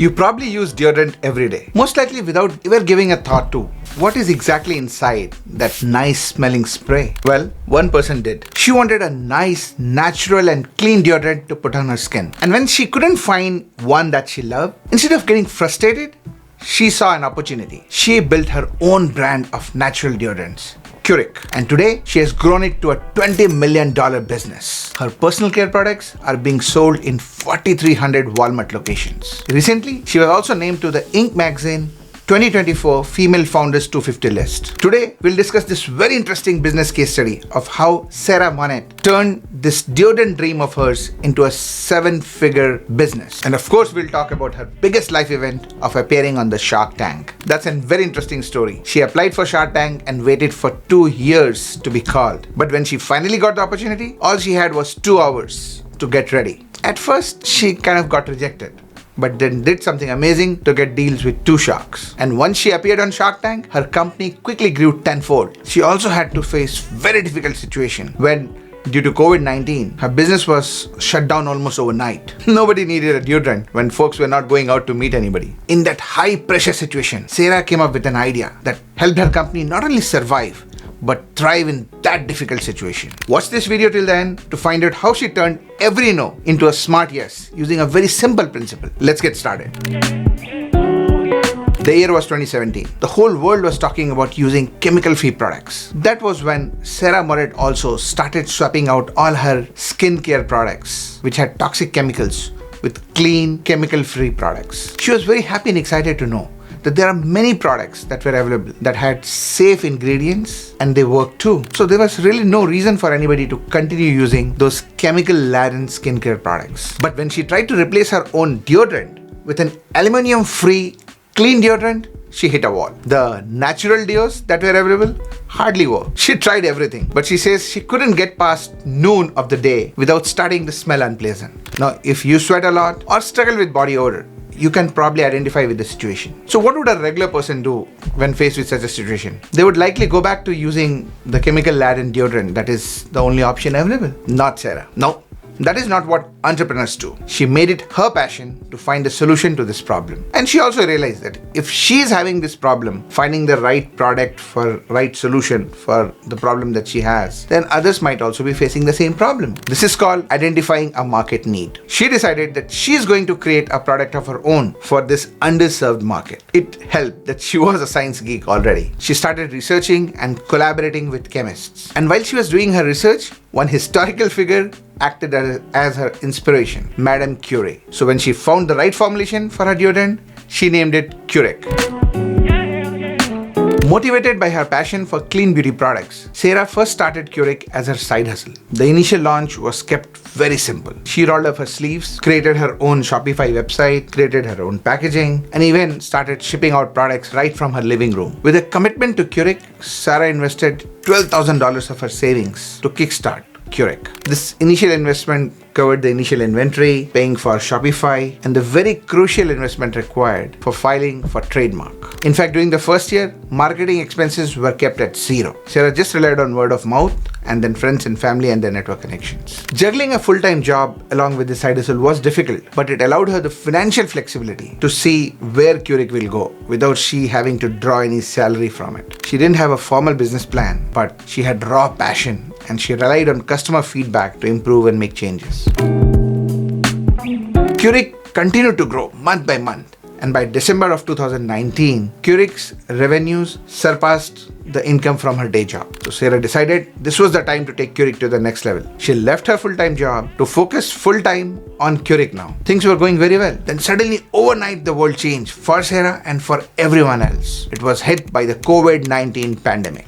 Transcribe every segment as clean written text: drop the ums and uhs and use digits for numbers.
You probably use deodorant every day, most likely without ever giving a thought to what is exactly inside that nice smelling spray. Well, one person did. She wanted a nice, natural and clean deodorant to put on her skin. And when she couldn't find one that she loved, instead of getting frustrated, she saw an opportunity. She built her own brand of natural deodorants, Curie. And today, she has grown it to a $20 million business. Her personal care products are being sold in 4,300 Walmart locations. Recently, she was also named to the Inc. magazine 2024 Female Founders 250 list. Today, we'll discuss this very interesting business case study of how Sharan Moret turned this deodorant dream of hers into a 7-figure business. And of course, we'll talk about her biggest life event of appearing on the Shark Tank. That's a very interesting story. She applied for Shark Tank and waited for 2 years to be called. But when she finally got the opportunity, all she had was 2 hours to get ready. At first, she kind of got rejected, but then did something amazing to get deals with 2 sharks. And once she appeared on Shark Tank, her company quickly grew tenfold. She also had to face very difficult situation when, due to COVID-19, her business was shut down almost overnight. Nobody needed a deodorant when folks were not going out to meet anybody. In that high pressure situation, Sharan came up with an idea that helped her company not only survive, but thrive in that difficult situation. Watch this video till the end to find out how she turned every no into a smart yes using a very simple principle. Let's get started. The year was 2017. The whole world was talking about using chemical-free products. That was when Sharan Moret also started swapping out all her skincare products, which had toxic chemicals, with clean, chemical-free products. She was very happy and excited to know that there are many products that were available that had safe ingredients and they worked too. So there was really no reason for anybody to continue using those chemical-laden skincare products. But when she tried to replace her own deodorant with an aluminum-free clean deodorant, she hit a wall. The natural deos that were available hardly worked. She tried everything, but she says she couldn't get past noon of the day without starting to smell unpleasant. Now, if you sweat a lot or struggle with body odor, you can probably identify with the situation. So what would a regular person do when faced with such a situation? They would likely go back to using the chemical-laden deodorant that is the only option available. Not Sharan. No. That is not what entrepreneurs do. She made it her passion to find a solution to this problem. And she also realized that if she is having this problem, finding the right product for right solution for the problem that she has, then others might also be facing the same problem. This is called identifying a market need. She decided that she is going to create a product of her own for this underserved market. It helped that she was a science geek already. She started researching and collaborating with chemists. And while she was doing her research, one historical figure acted as her inspiration, Madame Curie. So when she found the right formulation for her deodorant, she named it Curie. Motivated by her passion for clean beauty products, Sharan first started Curie as her side hustle. The initial launch was kept very simple. She rolled up her sleeves, created her own Shopify website, created her own packaging, and even started shipping out products right from her living room. With a commitment to Curie, Sharan invested $12,000 of her savings to kickstart Curie. This initial investment covered the initial inventory, paying for Shopify, and the very crucial investment required for filing for trademark. In fact, during the first year, marketing expenses were kept at zero. Sharan just relied on word of mouth and then friends and family and their network connections. Juggling a full-time job along with the side hustle was difficult, but it allowed her the financial flexibility to see where Curie will go without she having to draw any salary from it. She didn't have a formal business plan, but she had raw passion and she relied on customer feedback to improve and make changes. Curie continued to grow month by month, and by December of 2019, Curie's revenues surpassed the income from her day job. So Sharan decided this was the time to take Curie to the next level. She left her full-time job to focus full-time on Curie now. Things were going very well. Then suddenly, overnight, the world changed for Sharan and for everyone else. It was hit by the COVID-19 pandemic.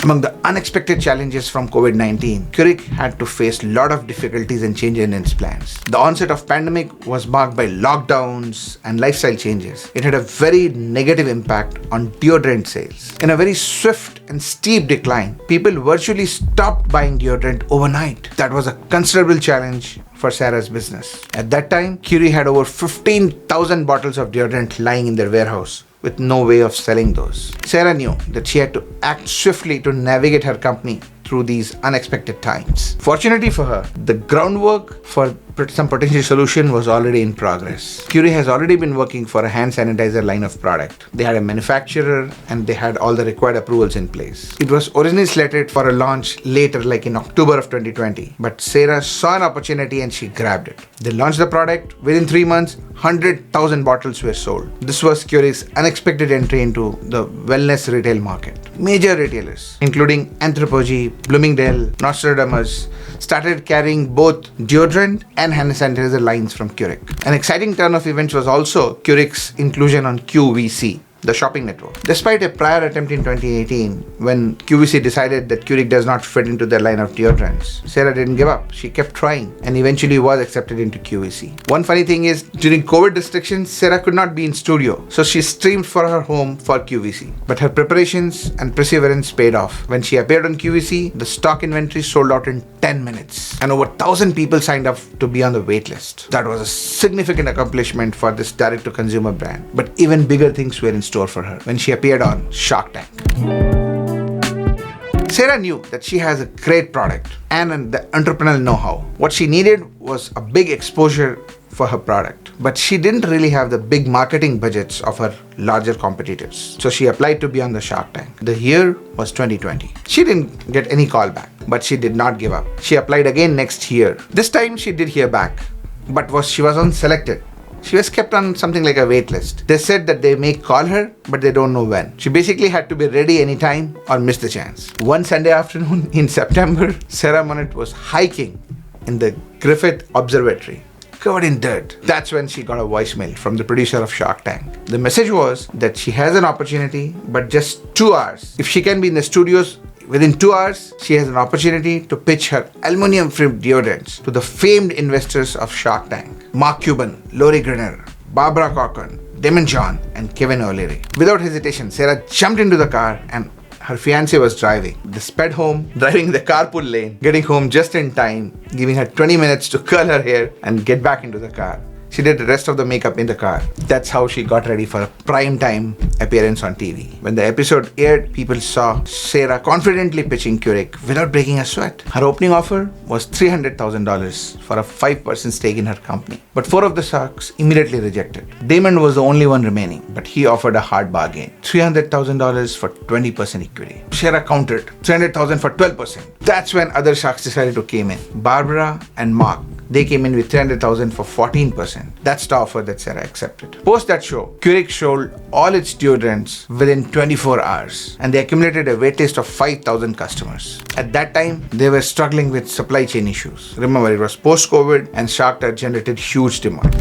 Among the unexpected challenges from COVID-19, Curie had to face a lot of difficulties and changes in its plans. The onset of pandemic was marked by lockdowns and lifestyle changes. It had a very negative impact on deodorant sales. In a very swift and steep decline, people virtually stopped buying deodorant overnight. That was a considerable challenge for Sharan's business. At that time, Curie had over 15,000 bottles of deodorant lying in their warehouse, with no way of selling those. Sharan knew that she had to act swiftly to navigate her company through these unexpected times. Fortunately for her, the groundwork for some potential solution was already in progress. Curie has already been working for a hand sanitizer line of product. They had a manufacturer and they had all the required approvals in place. It was originally slated for a launch later, like in October of 2020, but Sarah saw an opportunity and she grabbed it. They launched the product. Within 3 months, 100,000 bottles were sold. This was Curie's unexpected entry into the wellness retail market. Major retailers, including Anthropologie, Bloomingdale, Nostradamus, started carrying both deodorant and hand sanitizer lines from Curie. An exciting turn of events was also Curie's inclusion on QVC, the shopping network. Despite a prior attempt in 2018, when QVC decided that Curie does not fit into their line of deodorants, Sarah didn't give up. She kept trying and eventually was accepted into QVC. One funny thing is, during COVID restrictions, Sarah could not be in studio, so she streamed for her home for QVC. But her preparations and perseverance paid off. When she appeared on QVC, the stock inventory sold out in 10 minutes and over 1,000 people signed up to be on the wait list. That was a significant accomplishment for this direct-to-consumer brand. But even bigger things were in store for her when she appeared on Shark Tank. Sarah knew that she has a great product and the entrepreneurial know-how. What she needed was a big exposure for her product, but she didn't really have the big marketing budgets of her larger competitors. So she applied to be on the Shark Tank. The year was 2020. She didn't get any call back, but she did not give up. She applied again next year. This time she did hear back, but she was unselected. She was kept on something like a wait list. They said that they may call her, but they don't know when. She basically had to be ready anytime or miss the chance. One Sunday afternoon in September, Sarah Moret was hiking in the Griffith Observatory, covered in dirt. That's when she got a voicemail from the producer of Shark Tank. The message was that she has an opportunity, but just 2 hours. If she can be in the studios within 2 hours, she has an opportunity to pitch her aluminum-free deodorants to the famed investors of Shark Tank: Mark Cuban, Lori Greiner, Barbara Corcoran, Damon John, and Kevin O'Leary. Without hesitation, Sarah jumped into the car and her fiancé was driving. They sped home, driving the carpool lane, getting home just in time, giving her 20 minutes to curl her hair and get back into the car. She did the rest of the makeup in the car. That's how she got ready for a prime time appearance on TV. When the episode aired, people saw Sarah confidently pitching Curie without breaking a sweat. Her opening offer was $300,000 for a 5% stake in her company. But 4 of the sharks immediately rejected. Damon was the only one remaining, but he offered a hard bargain: $300,000 for 20% equity. Sarah countered $300,000 for 12%. That's when other sharks decided to came in. Barbara and Mark. They came in with $300,000 for 14%. That's the offer that Sarah accepted. Post that show, Curie sold all its deodorants within 24 hours and they accumulated a waitlist of 5,000 customers. At that time, they were struggling with supply chain issues. Remember, it was post-COVID and Shark Tank generated huge demand.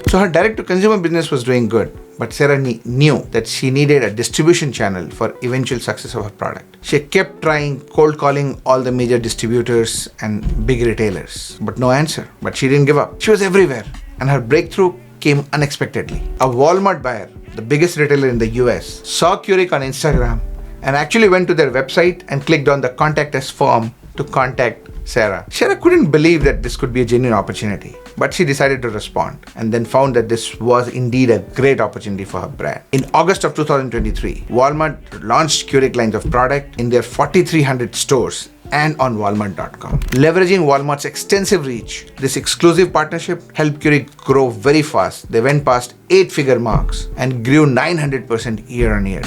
So her direct-to-consumer business was doing good, but Sarah knew that she needed a distribution channel for eventual success of her product. She kept trying cold calling all the major distributors and big retailers, but no answer. But she didn't give up. She was everywhere, and her breakthrough came unexpectedly. A Walmart buyer, the biggest retailer in the US, saw Curie on Instagram and actually went to their website and clicked on the Contact Us form to contact Sarah. Sarah couldn't believe that this could be a genuine opportunity, but she decided to respond and then found that this was indeed a great opportunity for her brand. In August of 2023, Walmart launched Curie lines of product in their 4,300 stores and on Walmart.com. Leveraging Walmart's extensive reach, this exclusive partnership helped Curie grow very fast. They went past 8-figure marks and grew 900% year on year.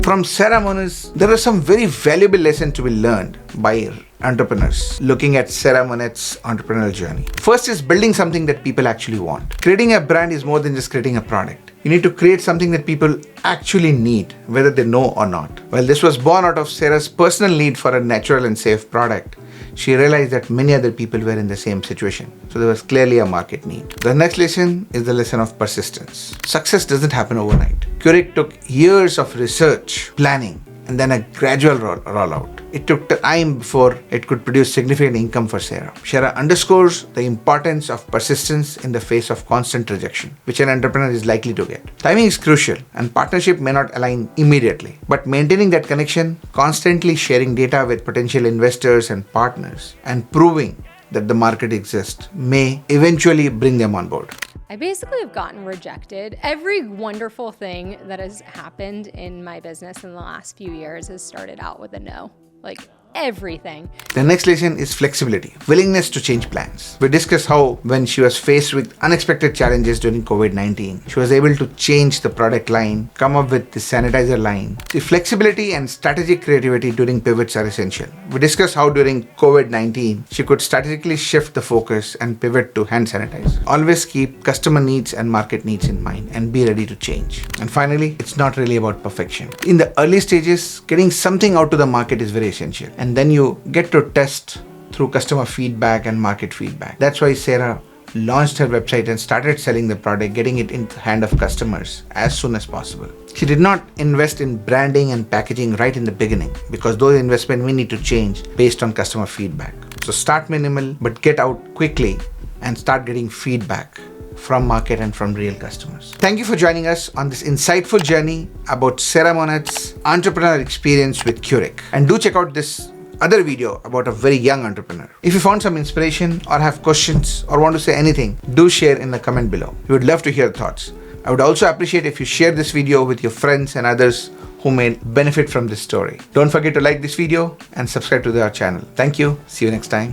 From Sarah Moret's, there are some very valuable lessons to be learned by entrepreneurs looking at Sarah Moret's entrepreneurial journey. First is building something that people actually want. Creating a brand is more than just creating a product. You need to create something that people actually need, whether they know or not. Well, this was born out of Sarah's personal need for a natural and safe product. She realized that many other people were in the same situation. So there was clearly a market need. The next lesson is the lesson of persistence. Success doesn't happen overnight. Curie took years of research, planning, and then a gradual rollout. It took time before it could produce significant income for Sarah. Sarah underscores the importance of persistence in the face of constant rejection, which an entrepreneur is likely to get. Timing is crucial, and partnership may not align immediately, but maintaining that connection, constantly sharing data with potential investors and partners, and proving that the market exists may eventually bring them on board. I basically have gotten rejected. Every wonderful thing that has happened in my business in the last few years has started out with a no. Like everything. The next lesson is flexibility, willingness to change plans. We discuss how when she was faced with unexpected challenges during COVID-19, she was able to change the product line, come up with the sanitizer line. The flexibility and strategic creativity during pivots are essential. We discuss how during COVID-19, she could strategically shift the focus and pivot to hand sanitizer. Always keep customer needs and market needs in mind and be ready to change. And finally, it's not really about perfection. In the early stages, getting something out to the market is very essential. And then you get to test through customer feedback and market feedback. That's why Sarah launched her website and started selling the product, getting it in the hand of customers as soon as possible. She did not invest in branding and packaging right in the beginning because those investments we need to change based on customer feedback. So start minimal, but get out quickly and start getting feedback from market and from real customers. Thank you for joining us on this insightful journey about Sarah Monet's entrepreneurial experience with Curie. And do check out this other video about a very young entrepreneur. If you found some inspiration or have questions or want to say anything, do share in the comment below. We would love to hear thoughts. I would also appreciate if you share this video with your friends and others who may benefit from this story. Don't forget to like this video and subscribe to our channel. Thank you. See you next time.